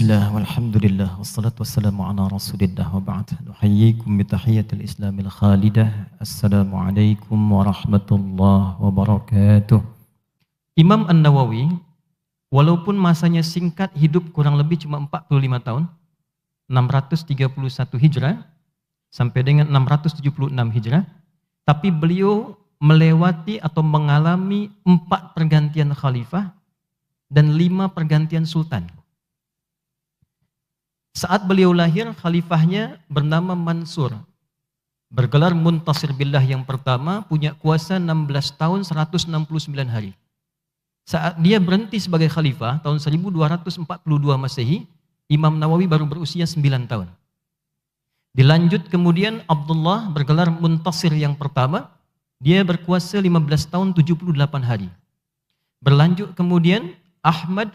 Bismillah walhamdulillah wassalatu wassalamu ala rasulillah wa ba'd. Nuhayyikum bitahiyatil islamil khalidah. Assalamualaikum warahmatullahi wabarakatuh. Imam An-Nawawi walaupun masanya singkat, hidup kurang lebih cuma 45 tahun, 631 Hijrah sampai dengan 676 Hijrah, tapi beliau melewati atau mengalami 4 pergantian khalifah dan 5 pergantian sultan. Saat beliau lahir, khalifahnya bernama Mansur. Bergelar Muntasir Billah yang pertama, punya kuasa 16 tahun 169 hari. Saat dia berhenti sebagai khalifah, tahun 1242 Masehi, Imam Nawawi baru berusia 9 tahun. Dilanjut kemudian Abdullah bergelar Muntasir yang pertama, dia berkuasa 15 tahun 78 hari. Berlanjut kemudian Ahmad,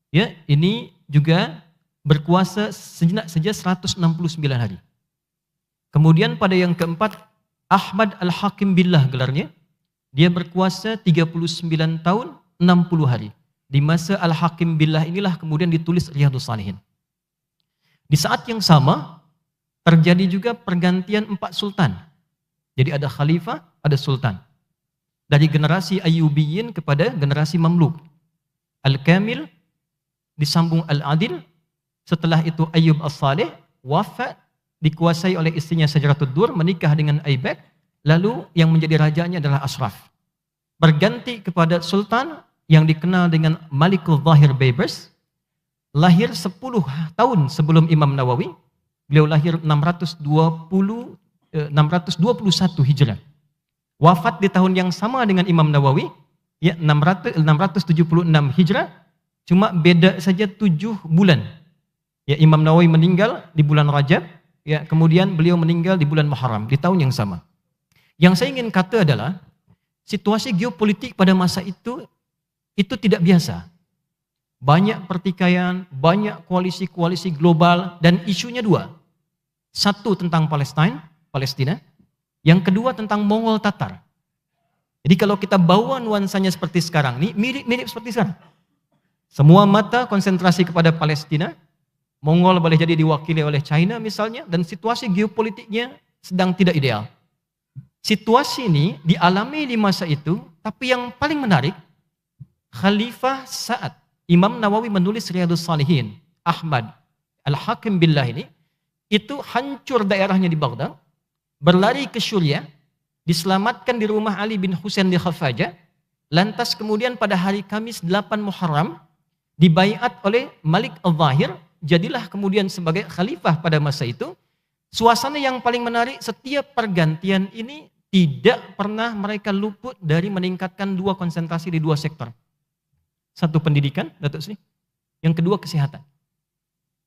ya ini juga berkuasa sejenak saja 169 hari. Kemudian pada yang keempat, Ahmad Al-Hakim Billah gelarnya. Dia berkuasa 39 tahun 60 hari. Di masa Al-Hakim Billah inilah kemudian ditulis Riyadhus Shalihin. Di saat yang sama terjadi juga pergantian 4 sultan. Jadi ada khalifah, ada sultan. Dari generasi Ayyubiyin kepada generasi Mamluk. Al-Kamil disambung Al-Adil. Setelah itu Ayyub As-Salih wafat, dikuasai oleh istrinya Sajaratud Dur, menikah dengan Aibak, lalu yang menjadi rajanya adalah Ashraf. Berganti kepada sultan yang dikenal dengan Malikul Zahir Baybars, lahir 10 tahun sebelum Imam Nawawi. Beliau lahir 621 Hijrah. Wafat di tahun yang sama dengan Imam Nawawi, ya 676 Hijrah, cuma beda saja 7 bulan. Ya, Imam Nawawi meninggal di bulan Rajab, ya, kemudian beliau meninggal di bulan Muharram di tahun yang sama. Yang saya ingin kata adalah situasi geopolitik pada masa itu tidak biasa. Banyak pertikaian, banyak koalisi-koalisi global, dan isunya 2. Satu tentang Palestina, yang kedua tentang Mongol Tatar. Jadi kalau kita bawa nuansanya seperti sekarang, ini mirip-mirip seperti sekarang. Semua mata konsentrasi kepada Palestina, Mongol boleh jadi diwakili oleh China misalnya, dan situasi geopolitiknya sedang tidak ideal. Situasi ini dialami di masa itu, tapi yang paling menarik, Khalifah saat Imam Nawawi menulis Riyadhus Shalihin, Ahmad Al-Hakim Billah ini, itu hancur daerahnya di Baghdad, berlari ke Syria, diselamatkan di rumah Ali bin Husain di Khafajah, lantas kemudian pada hari Kamis 8 Muharram, dibaiat oleh Malik Al-Zahir, jadilah kemudian sebagai khalifah pada masa itu. Suasana yang paling menarik, setiap pergantian ini tidak pernah mereka luput dari meningkatkan 2 konsentrasi di 2 sektor. Satu pendidikan, Datuk Sri, yang kedua kesehatan.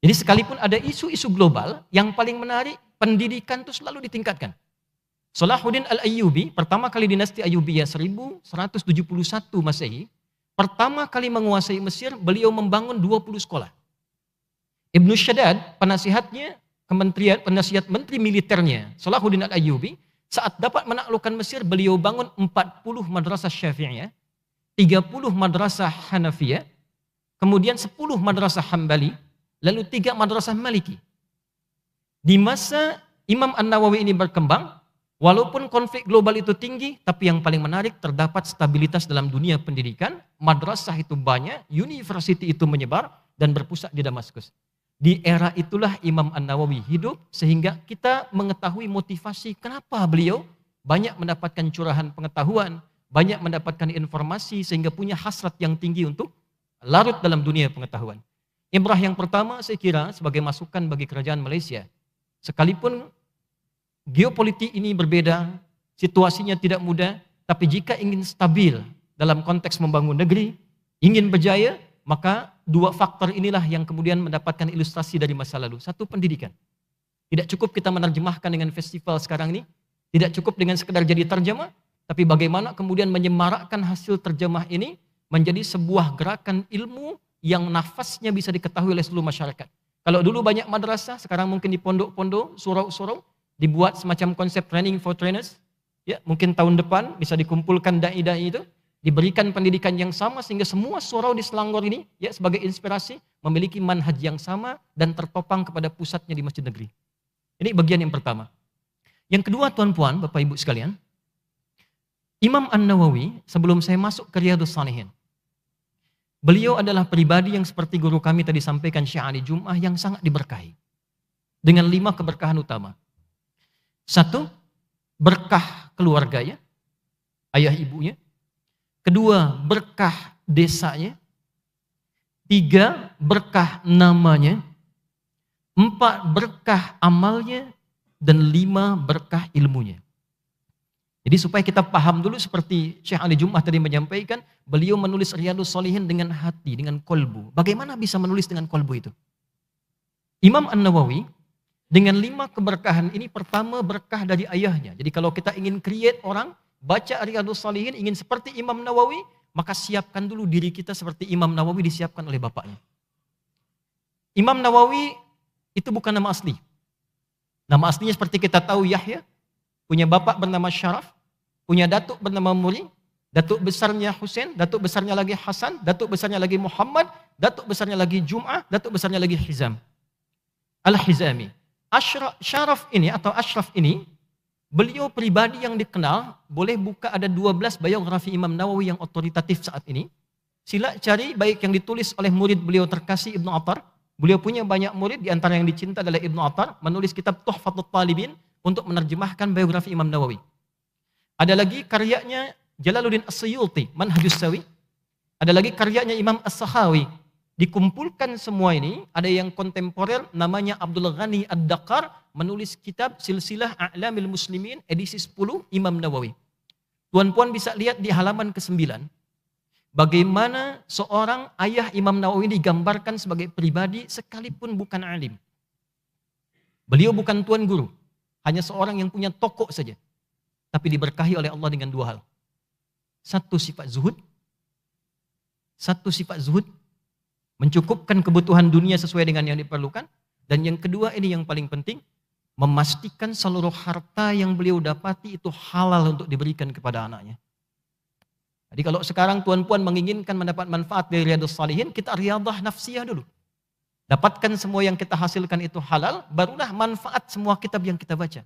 Jadi sekalipun ada isu-isu global, yang paling menarik pendidikan itu selalu ditingkatkan. Salahuddin Al-Ayyubi, pertama kali dinasti Ayyubiyah 1171 Masehi, pertama kali menguasai Mesir, beliau membangun 20 sekolah. Ibnu Shaddad, penasihatnya, penasihat menteri militernya, Salahuddin Al-Ayyubi, saat dapat menaklukkan Mesir, beliau bangun 40 madrasah Syafi'iyah, 30 madrasah Hanafiyah, kemudian 10 madrasah Hambali, lalu 3 madrasah Maliki. Di masa Imam An-Nawawi ini berkembang, walaupun konflik global itu tinggi, tapi yang paling menarik terdapat stabilitas dalam dunia pendidikan, madrasah itu banyak, university itu menyebar, dan berpusat di Damaskus. Di era itulah Imam An-Nawawi hidup, sehingga kita mengetahui motivasi kenapa beliau banyak mendapatkan curahan pengetahuan, banyak mendapatkan informasi, sehingga punya hasrat yang tinggi untuk larut dalam dunia pengetahuan. Ibrah yang pertama saya kira sebagai masukan bagi kerajaan Malaysia, sekalipun geopolitik ini berbeda, situasinya tidak mudah, tapi jika ingin stabil dalam konteks membangun negeri, ingin berjaya, maka 2 faktor inilah yang kemudian mendapatkan ilustrasi dari masa lalu. Satu, pendidikan. Tidak cukup kita menerjemahkan dengan festival sekarang ini, tidak cukup dengan sekedar jadi terjemah, tapi bagaimana kemudian menyemarakkan hasil terjemah ini menjadi sebuah gerakan ilmu yang nafasnya bisa diketahui oleh seluruh masyarakat. Kalau dulu banyak madrasah, sekarang mungkin di pondok-pondok, surau-surau, dibuat semacam konsep training for trainers. Ya, mungkin tahun depan bisa dikumpulkan dai-dai itu, diberikan pendidikan yang sama sehingga semua surau di Selangor ini ya sebagai inspirasi memiliki manhaj yang sama dan tertopang kepada pusatnya di masjid negeri. Ini bagian yang pertama. Yang kedua, tuan-puan, Bapak Ibu sekalian, Imam An-Nawawi sebelum saya masuk ke Riyadhus Shalihin, beliau adalah pribadi yang seperti guru kami tadi sampaikan Syekh Ali Jum'ah yang sangat diberkahi dengan 5 keberkahan utama. 1, berkah keluarganya, ayah ibunya. 2, berkah desanya. 3, berkah namanya. 4, berkah amalnya. Dan 5, berkah ilmunya. Jadi supaya kita paham dulu seperti Syekh Ali Jum'ah tadi menyampaikan, beliau menulis Riyadhus Shalihin dengan hati, dengan kolbu. Bagaimana bisa menulis dengan kolbu itu? Imam An-Nawawi dengan 5 keberkahan ini, pertama berkah dari ayahnya. Jadi kalau kita ingin create orang, baca Riyadhus Shalihin ingin seperti Imam Nawawi, maka siapkan dulu diri kita seperti Imam Nawawi disiapkan oleh bapaknya. Imam Nawawi itu bukan nama asli. Nama aslinya seperti kita tahu Yahya, punya bapak bernama Syaraf, punya datuk bernama Muri, datuk besarnya Husain, datuk besarnya lagi Hasan, datuk besarnya lagi Muhammad, datuk besarnya lagi Jum'ah, datuk besarnya lagi Hizam. Al-Hizami. Syaraf ini atau Ashraf ini, beliau pribadi yang dikenal, boleh buka ada 12 biografi Imam Nawawi yang otoritatif saat ini. Sila cari baik yang ditulis oleh murid beliau terkasih Ibnu Attar. Beliau punya banyak murid, di antara yang dicinta adalah Ibnu Attar, menulis kitab Tuhfatul Talibin untuk menerjemahkan biografi Imam Nawawi. Ada lagi karyanya Jalaluddin As-Suyuti, Manhajus Sawi. Ada lagi karyanya Imam As-Sakhawi. Dikumpulkan semua ini, ada yang kontemporer namanya Abdul Ghani Ad-Daqqar menulis kitab Silsilah A'lamil Muslimin edisi 10 Imam Nawawi. Tuan-puan bisa lihat di halaman ke-9 bagaimana seorang ayah Imam Nawawi digambarkan sebagai pribadi sekalipun bukan alim. Beliau bukan tuan guru, hanya seorang yang punya toko saja. Tapi diberkahi oleh Allah dengan 2 hal. Satu sifat zuhud, mencukupkan kebutuhan dunia sesuai dengan yang diperlukan. Dan yang kedua ini yang paling penting, memastikan seluruh harta yang beliau dapati itu halal untuk diberikan kepada anaknya. Jadi kalau sekarang tuan-puan menginginkan mendapat manfaat dari Riyadhus Shalihin, kita riyadhah nafsiyah dulu. Dapatkan semua yang kita hasilkan itu halal, barulah manfaat semua kitab yang kita baca.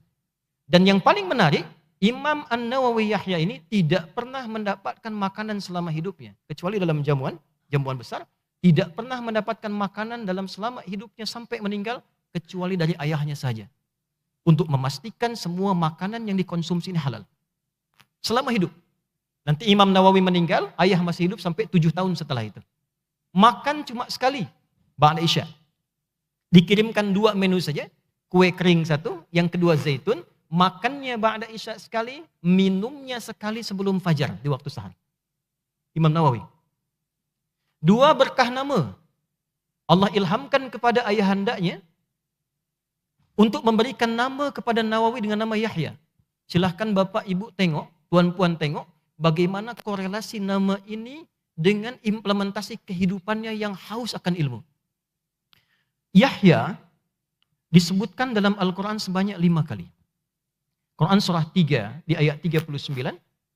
Dan yang paling menarik, Imam An-Nawawi Yahya ini tidak pernah mendapatkan makanan selama hidupnya. Kecuali dalam jamuan besar. Tidak pernah mendapatkan makanan dalam selama hidupnya sampai meninggal, kecuali dari ayahnya saja. Untuk memastikan semua makanan yang dikonsumsi ini halal. Selama hidup. Nanti Imam Nawawi meninggal, ayah masih hidup sampai 7 tahun setelah itu. Makan cuma sekali, ba'da isya. Dikirimkan 2 menu saja, kue kering 1, yang kedua zaitun, makannya ba'da isya sekali, minumnya sekali sebelum fajar di waktu sahar. Imam Nawawi. 2 berkah nama. Allah ilhamkan kepada ayahandanya untuk memberikan nama kepada Nawawi dengan nama Yahya. Silahkan Bapak Ibu tengok, tuan-puan tengok, bagaimana korelasi nama ini dengan implementasi kehidupannya yang haus akan ilmu. Yahya disebutkan dalam Al-Quran sebanyak 5 kali. Quran surah 3 di ayat 39,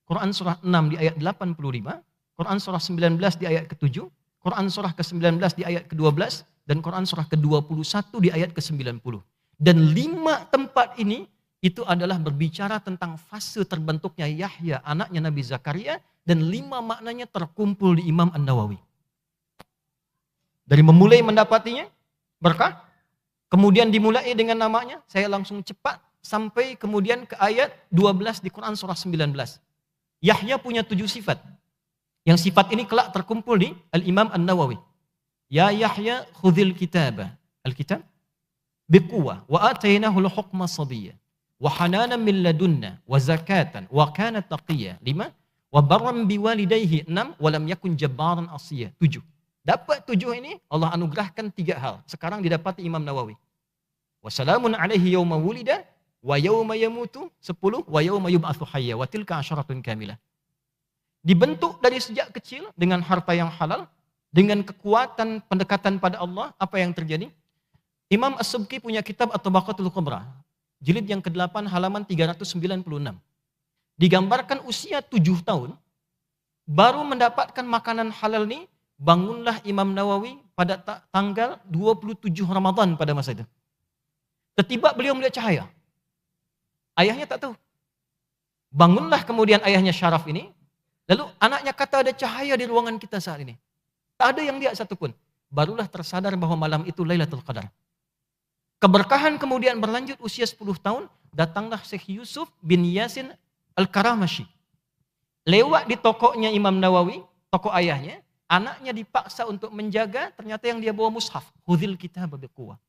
Quran surah 6 di ayat 85, Quran surah 19 di ayat ke-7, Quran surah ke-19 di ayat ke-12, dan Quran surah ke-21 di ayat ke-90. Dan 5 tempat ini itu adalah berbicara tentang fase terbentuknya Yahya, anaknya Nabi Zakaria, dan 5 maknanya terkumpul di Imam An-Nawawi. Dari memulai mendapatinya, berkah, kemudian dimulai dengan namanya, saya langsung cepat, sampai kemudian ke ayat 12 di Quran surah 19. Yahya punya 7 sifat. Yang sifat ini kelak terkumpul di Al-Imam An-Nawawi. Ya Yahya khudhil kitaba. Al-kitab biquwah wa atainahu al-hukma sabiyya wa hananan min ladunna wa zakatan wa kana taqiyya. 5 wa barran biwalidayhi. 6 wa lam yakun jabbaran asiyya. 7. Dapat 7 ini Allah anugerahkan 3 hal. Sekarang didapati Imam Nawawi. Wa salamun alaihi yawma wulida wa yawma yamutu. 10 wa yawma yub'atsu hayya wa tilka asyaratun kamilah. Dibentuk dari sejak kecil dengan harta yang halal, dengan kekuatan pendekatan pada Allah. Apa yang terjadi? Imam As-Subki punya kitab At-Tabaqatul Kubra, jilid yang ke-8 halaman 396. Digambarkan usia 7 tahun, Baru mendapatkan makanan halal nih, bangunlah Imam Nawawi pada tanggal 27 Ramadan pada masa itu. Tiba-tiba beliau melihat cahaya. Ayahnya tak tahu. Bangunlah kemudian ayahnya Syaraf ini, lalu anaknya kata ada cahaya di ruangan kita saat ini. Tak ada yang lihat satupun. Barulah tersadar bahwa malam itu Lailatul Qadar. Keberkahan kemudian berlanjut usia 10 tahun, datanglah Syekh Yusuf bin Yasin Al-Karamashi. Lewat di tokonya Imam Nawawi, toko ayahnya, anaknya dipaksa untuk menjaga, ternyata yang dia bawa mushaf. Khudhil kitab biquwwah.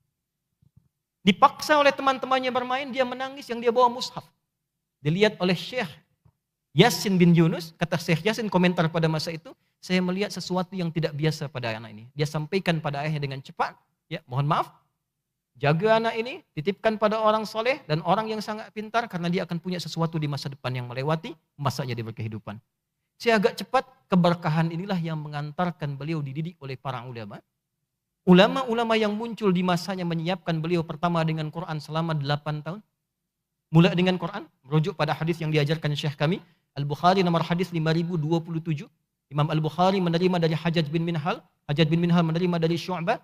Dipaksa oleh teman-temannya bermain, dia menangis yang dia bawa mushaf. Dilihat oleh Syekh Yasin bin Yunus, kata Syekh Yasin komentar pada masa itu, saya melihat sesuatu yang tidak biasa pada anak ini. Dia sampaikan pada ayahnya dengan cepat, ya mohon maaf, jaga anak ini, titipkan pada orang soleh dan orang yang sangat pintar karena dia akan punya sesuatu di masa depan yang melewati masanya dia berkehidupan. Saya agak cepat, keberkahan inilah yang mengantarkan beliau dididik oleh para ulama. Ulama-ulama yang muncul di masanya menyiapkan beliau pertama dengan Quran selama 8 tahun. Mulai dengan Quran, merujuk pada hadis yang diajarkan Syekh kami, Al-Bukhari nomor hadis 5027. Imam Al-Bukhari menerima dari Hajjaj bin Minhal menerima dari Syu'bah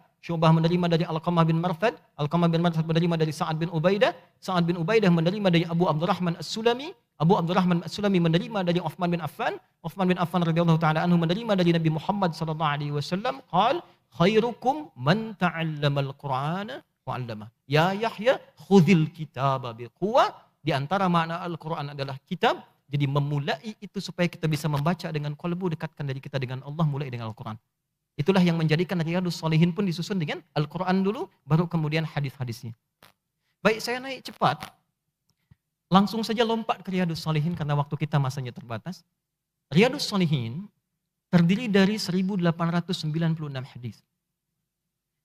menerima dari Alqamah bin Marthad menerima dari Sa'ad bin Ubaidah menerima dari Abu Abdurrahman As-Sulami menerima dari Uthman bin Affan radhiyallahu taala anhu menerima dari Nabi Muhammad sallallahu alaihi wasallam, qala khairukum man ta'allama al-Qur'ana wa 'allama. Ya Yahya, khudhil kitaba biquwwah. Di antara makna Al-Qur'an adalah kitab. Jadi memulai itu supaya kita bisa membaca dengan qalbu, dekatkan diri kita dengan Allah mulai dengan Al-Quran. Itulah yang menjadikan Riyadhus Shalihin pun disusun dengan Al-Quran dulu, baru kemudian hadis-hadisnya. Baik, saya naik cepat. Langsung saja lompat ke Riyadhus Shalihin karena waktu kita masanya terbatas. Riyadhus Shalihin terdiri dari 1896 hadis.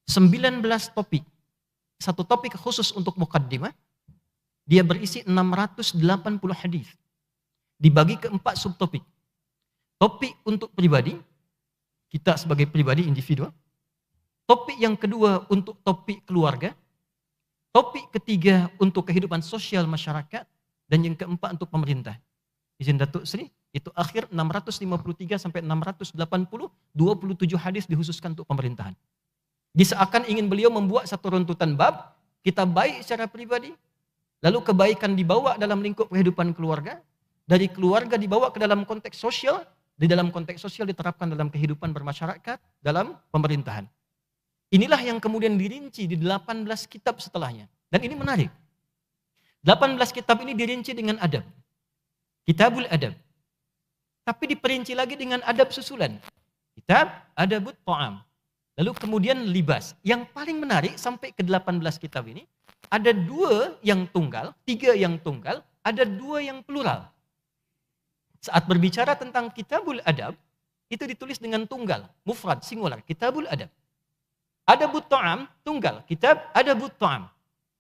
19 topik. Satu topik khusus untuk muqaddimah. Dia berisi 680 hadis. Dibagi ke 4 subtopik. Topik untuk pribadi, kita sebagai pribadi individu. Topik yang kedua untuk topik keluarga. Topik ketiga untuk kehidupan sosial masyarakat. Dan yang keempat untuk pemerintah. Izin Datuk Seri, itu akhir 653 sampai 680, 27 hadis dikhususkan untuk pemerintahan. Diseakan ingin beliau membuat satu runtutan bab, kita baik secara pribadi, lalu kebaikan dibawa dalam lingkup kehidupan keluarga, dari keluarga dibawa ke dalam konteks sosial, di dalam konteks sosial diterapkan dalam kehidupan bermasyarakat, dalam pemerintahan. Inilah yang kemudian dirinci di 18 kitab setelahnya. Dan ini menarik. 18 kitab ini dirinci dengan adab. Kitabul adab. Tapi diperinci lagi dengan adab susulan. Kitab adabut ta'am. Lalu kemudian libas. Yang paling menarik sampai ke 18 kitab ini, ada 2 yang tunggal, 3 yang tunggal, ada 2 yang plural. Saat berbicara tentang kitabul adab, itu ditulis dengan tunggal, mufrad, singular, kitabul adab. Adabut ta'am, tunggal, kitab adabut ta'am.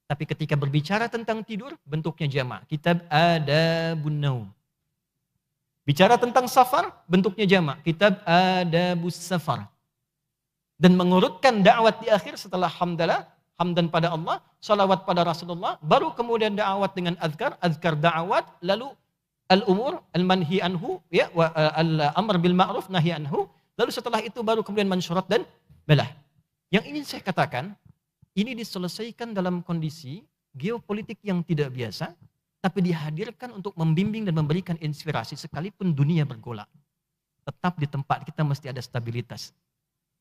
Tapi ketika berbicara tentang tidur, bentuknya jamak, kitab adabun naum. Bicara tentang safar, bentuknya jamak, kitab adabus safar. Dan mengurutkan da'wat di akhir setelah hamdalah, hamdan pada Allah, salawat pada Rasulullah, baru kemudian da'wat dengan azkar da'wat, lalu al-umur, al-manhi anhu, ya, al-amr bil ma'ruf, nahi anhu. Lalu setelah itu baru kemudian mansyurat dan belah. Yang ingin saya katakan, ini diselesaikan dalam kondisi geopolitik yang tidak biasa, tapi dihadirkan untuk membimbing dan memberikan inspirasi sekalipun dunia bergolak. Tetap di tempat kita mesti ada stabilitas.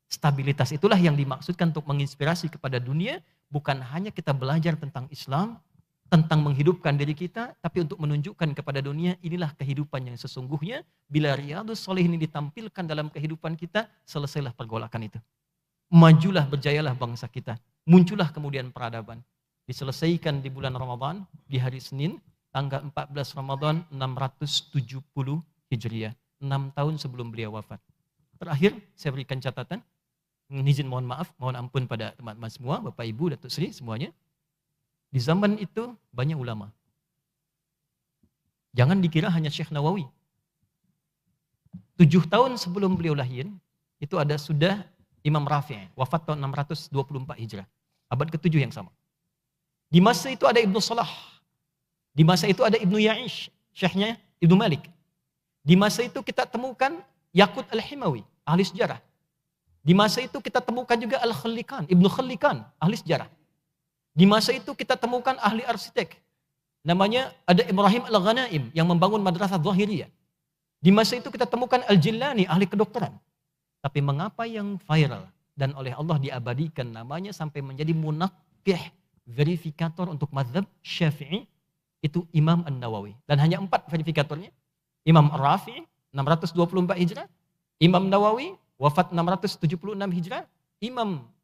Stabilitas itulah yang dimaksudkan untuk menginspirasi kepada dunia, bukan hanya kita belajar tentang Islam, tentang menghidupkan diri kita, tapi untuk menunjukkan kepada dunia inilah kehidupan yang sesungguhnya. Bila Riyadhus Shalihin ini ditampilkan dalam kehidupan kita, selesailah pergolakan itu. Majulah, berjayalah bangsa kita. Muncullah kemudian peradaban. Diselesaikan di bulan Ramadan, di hari Senin, tanggal 14 Ramadan 670 Hijriah. 6 tahun sebelum beliau wafat. Terakhir, saya berikan catatan. Izin mohon maaf, mohon ampun pada teman-teman semua, Bapak Ibu, Datuk Seri, semuanya. Di zaman itu banyak ulama. Jangan dikira hanya Syekh Nawawi. 7 tahun sebelum beliau lahir, itu ada sudah Imam Rafi', wafat tahun 624 Hijrah. Abad ke-7 yang sama. Di masa itu ada Ibnu Salah. Di masa itu ada Ibnu Ya'ish, syekhnya Ibnu Malik. Di masa itu kita temukan Yaqut Al-Himawi, ahli sejarah. Di masa itu kita temukan juga Al-Khallikan, Ibnu Khallikan, ahli sejarah. Di masa itu kita temukan ahli arsitek. Namanya ada Ibrahim Al-Ghanaim yang membangun madrasah Zahiriyah. Di masa itu kita temukan Al-Jillani, ahli kedokteran. Tapi mengapa yang viral dan oleh Allah diabadikan namanya sampai menjadi munaqqih, verifikator untuk mazhab Syafi'i, itu Imam An-Nawawi. Dan hanya 4 verifikatornya. Imam Ar-Rafi'i 624 Hijrah, Imam Nawawi wafat 676 Hijrah,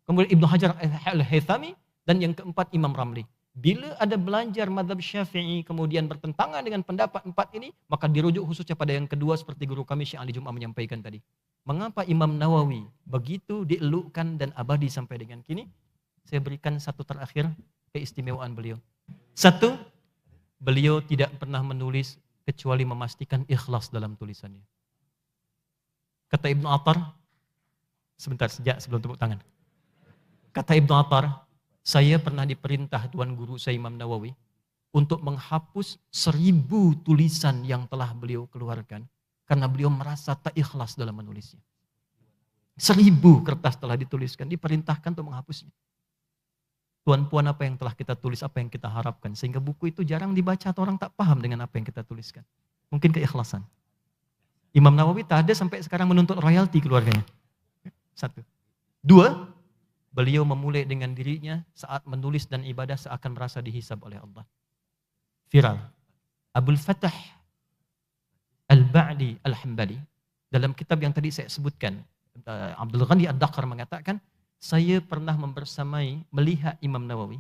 kemudian Ibnu Hajar Al-Haythami, dan yang keempat Imam Ramli. Bila ada belajar mazhab Syafi'i kemudian bertentangan dengan pendapat 4 ini, maka dirujuk khususnya pada yang kedua seperti guru kami Syekh Ali Jum'ah menyampaikan tadi. Mengapa Imam Nawawi begitu dielukkan dan abadi sampai dengan kini? Saya berikan satu terakhir keistimewaan beliau. Satu, beliau tidak pernah menulis kecuali memastikan ikhlas dalam tulisannya. Kata Ibnu Attar, sebentar sejak sebelum tepuk tangan. Kata Ibnu Attar, saya pernah diperintah Tuan Guru saya Imam Nawawi untuk menghapus 1000 tulisan yang telah beliau keluarkan karena beliau merasa tak ikhlas dalam menulisnya. 1000 kertas telah dituliskan, diperintahkan untuk menghapusnya. Tuan-puan, apa yang telah kita tulis, apa yang kita harapkan, sehingga buku itu jarang dibaca atau orang tak paham dengan apa yang kita tuliskan. Mungkin keikhlasan. Imam Nawawi tak ada sampai sekarang menuntut royalti keluarganya. 1. 2, beliau memulai dengan dirinya saat menulis dan ibadah seakan merasa dihisab oleh Allah. Viral. Abul Fatah Al-Ba'li Al-Hambali, dalam kitab yang tadi saya sebutkan, Abdul Ghani Ad-Daqqar mengatakan, saya pernah membersamai melihat Imam Nawawi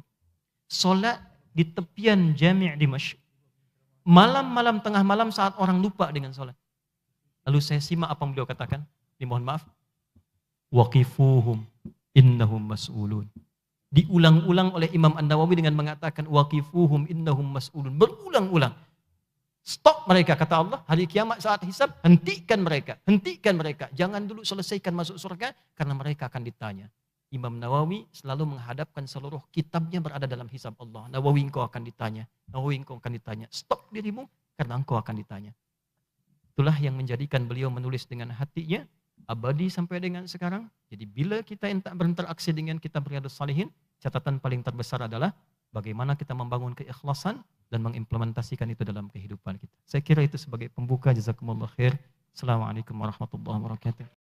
solat di tepian Jami' Dimashq. Malam-malam tengah malam saat orang lupa dengan solat. Lalu saya simak apa yang beliau katakan. Dimohon maaf. Waqifuhum innahum mas'ulun. Diulang-ulang oleh Imam An-Nawawi dengan mengatakan waqifuhum innahum mas'ulun. Berulang-ulang. Stop mereka, kata Allah. Hari kiamat saat hisab, hentikan mereka. Hentikan mereka. Jangan dulu selesaikan masuk surga karena mereka akan ditanya. Imam Nawawi selalu menghadapkan seluruh kitabnya berada dalam hisab Allah. Nawawi, engkau akan ditanya. Nawawi, engkau akan ditanya. Stop dirimu karena engkau akan ditanya. Itulah yang menjadikan beliau menulis dengan hatinya, abadi sampai dengan sekarang. Jadi bila kita berinteraksi dengan kitab Riyadhus Shalihin, catatan paling terbesar adalah bagaimana kita membangun keikhlasan dan mengimplementasikan itu dalam kehidupan kita. Saya kira itu sebagai pembuka. Jazakumullah khair. Assalamualaikum warahmatullahi wabarakatuh.